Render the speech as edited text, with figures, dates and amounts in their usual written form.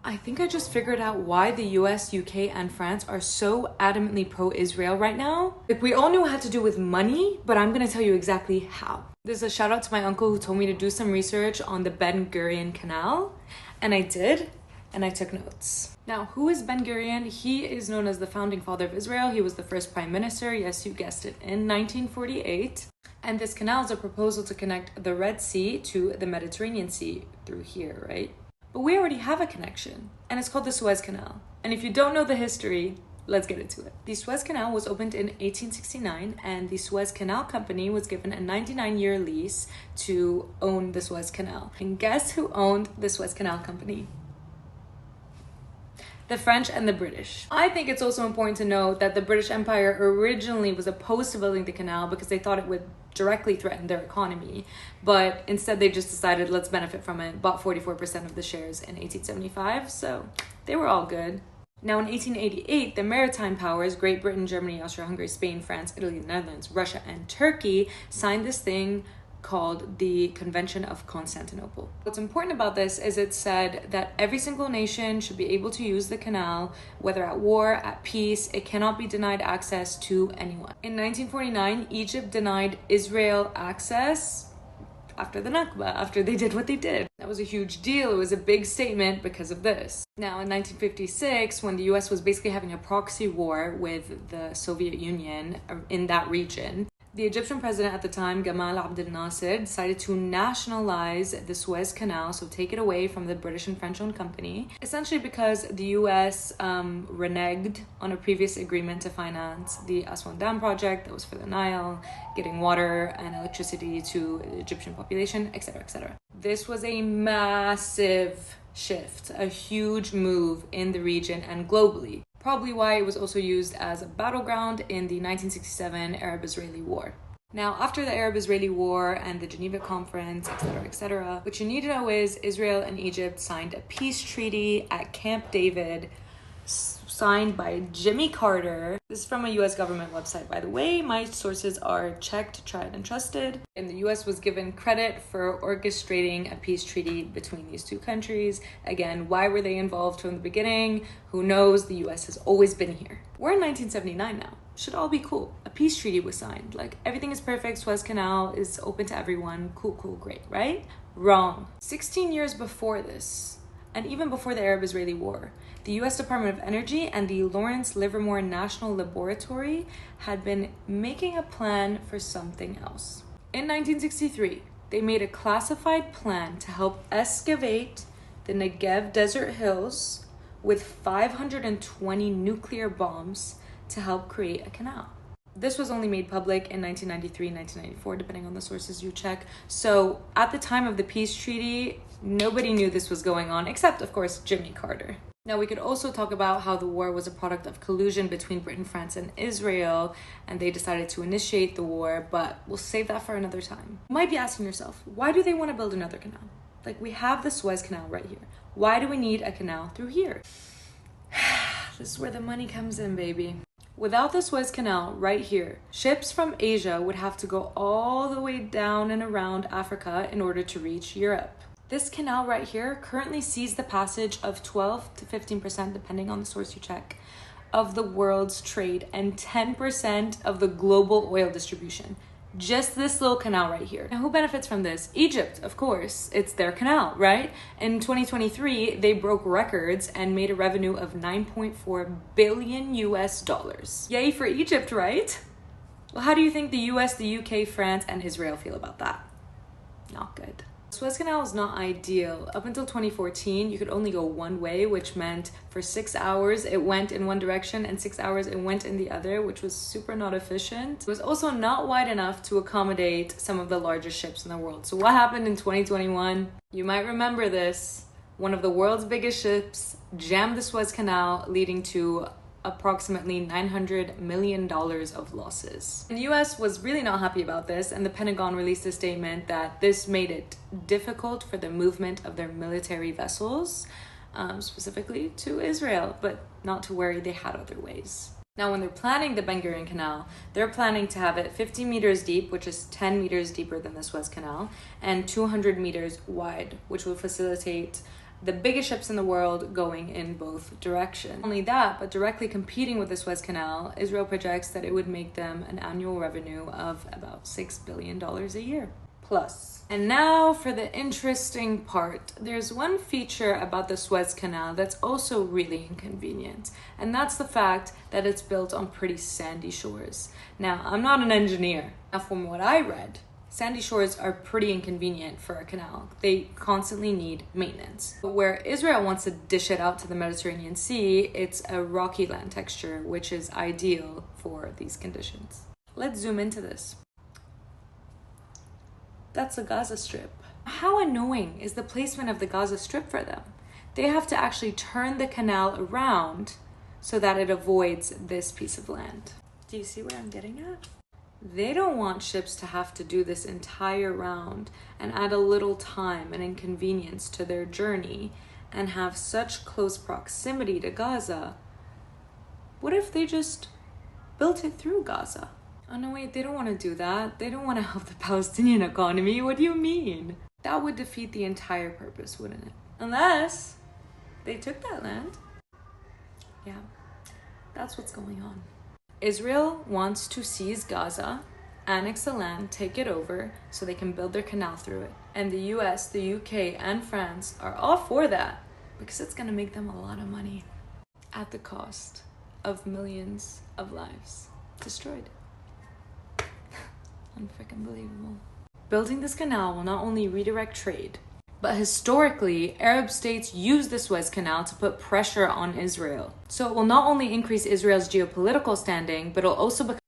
I think I just figured out why the US, UK, and France are so adamantly pro-Israel right now. Like, we all knew it had to do with money, but I'm gonna tell you exactly how. There's a shout out to my uncle who told me to do some research on the Gurion Canal, and I did, and I took notes. Now, who is Gurion? He is known as the founding father of Israel. He was the first prime minister, yes, you guessed it, in 1948. And this canal is a proposal to connect the Red Sea to the Mediterranean Sea through here, right? But we already have a connection, and it's called the Suez Canal. And if you don't know the history, let's get into it. The Suez Canal was opened in 1869, and the Suez Canal Company was given a 99-year lease to own the Suez Canal. And guess who owned the Suez Canal Company? The French and the British. I think it's also important to note that the British Empire originally was opposed to building the canal because they thought it would directly threaten their economy, but instead they just decided, let's benefit from it, bought 44% of the shares in 1875, so they were all good. Now in 1888, the maritime powers, Great Britain, Germany, Austria-Hungary, Spain, France, Italy, the Netherlands, Russia, and Turkey signed this thing called the Convention of Constantinople. What's important about this is it said that every single nation should be able to use the canal, whether at war, at peace. It cannot be denied access to anyone. In 1949, Egypt denied Israel access after the Nakba, after they did what they did. That was a huge deal. It was a big statement because of this. Now, in 1956, when the US was basically having a proxy war with the Soviet Union in that region, the Egyptian president at the time, Gamal Abdel Nasser, decided to nationalize the Suez Canal, so take it away from the British and French-owned company, essentially because the US reneged on a previous agreement to finance the Aswan Dam project that was for the Nile, getting water and electricity to the Egyptian population, etc., etc. This was a massive shift, a huge move in the region and globally. Probably why it was also used as a battleground in the 1967 Arab-Israeli War. Now, after the Arab-Israeli War and the Geneva Conference, etc., what you need to know is Israel and Egypt signed a peace treaty at Camp David, signed by Jimmy Carter. This is from a US government website, by the way. My sources are checked, tried, and trusted. And the US was given credit for orchestrating a peace treaty between these two countries. Again, why were they involved from the beginning? Who knows? The US has always been here. We're in 1979 now. Should all be cool. A peace treaty was signed. Like, everything is perfect. Suez Canal is open to everyone. Cool, great, right? Wrong. 16 years before this, and even before the Arab-Israeli War, the US Department of Energy and the Lawrence Livermore National Laboratory had been making a plan for something else. In 1963, they made a classified plan to help excavate the Negev desert hills with 520 nuclear bombs to help create a canal. This was only made public in 1993, 1994, depending on the sources you check. So at the time of the peace treaty, nobody knew this was going on, except, of course, Jimmy Carter. Now, we could also talk about how the war was a product of collusion between Britain, France, and Israel, and they decided to initiate the war, but we'll save that for another time. You might be asking yourself, why do they want to build another canal? Like, we have the Suez Canal right here. Why do we need a canal through here? This is where the money comes in, baby. Without the Suez Canal right here, ships from Asia would have to go all the way down and around Africa in order to reach Europe. This canal right here currently sees the passage of 12 to 15%, depending on the source you check, of the world's trade and 10% of the global oil distribution. Just this little canal right here. Now, who benefits from this? Egypt, of course. It's their canal, right? In 2023, they broke records and made a revenue of $9.4 billion US. Yay for Egypt, right? Well, how do you think the US, the UK, France, and Israel feel about that? Not good. Suez Canal is not ideal. Up until 2014, you could only go one way, which meant for 6 hours it went in one direction and 6 hours it went in the other, which was super not efficient. It was also not wide enough to accommodate some of the largest ships in the world. So what happened in 2021? You might remember this. One of the world's biggest ships jammed the Suez Canal, leading to approximately $900 million of losses. The US was really not happy about this, and the Pentagon released a statement that this made it difficult for the movement of their military vessels, specifically to Israel, but not to worry, they had other ways. Now, when they're planning the Ben Gurion Canal, they're planning to have it 50 meters deep, which is 10 meters deeper than the Suez Canal, and 200 meters wide, which will facilitate the biggest ships in the world going in both directions. Not only that, but directly competing with the Suez Canal, Israel projects that it would make them an annual revenue of about $6 billion a year. Plus. And now for the interesting part. There's one feature about the Suez Canal that's also really inconvenient, and that's the fact that it's built on pretty sandy shores. Now, I'm not an engineer. Now, from what I read, sandy shores are pretty inconvenient for a canal. They constantly need maintenance. But where Israel wants to dish it out to the Mediterranean Sea, it's a rocky land texture, which is ideal for these conditions. Let's zoom into this. That's the Gaza Strip. How annoying is the placement of the Gaza Strip for them? They have to actually turn the canal around so that it avoids this piece of land. Do you see what I'm getting at? They don't want ships to have to do this entire round and add a little time and inconvenience to their journey and have such close proximity to Gaza. What if they just built it through Gaza? Oh no, wait, they don't want to do that. They don't want to help the Palestinian economy. What do you mean? That would defeat the entire purpose, wouldn't it? Unless they took that land. Yeah, that's what's going on. Israel wants to seize Gaza, annex the land, take it over, so they can build their canal through it. And the US, the UK, and France are all for that because it's going to make them a lot of money at the cost of millions of lives destroyed. Unfreaking believable. Building this canal will not only redirect trade, but historically, Arab states used the Suez Canal to put pressure on Israel. So it will not only increase Israel's geopolitical standing, but it'll also become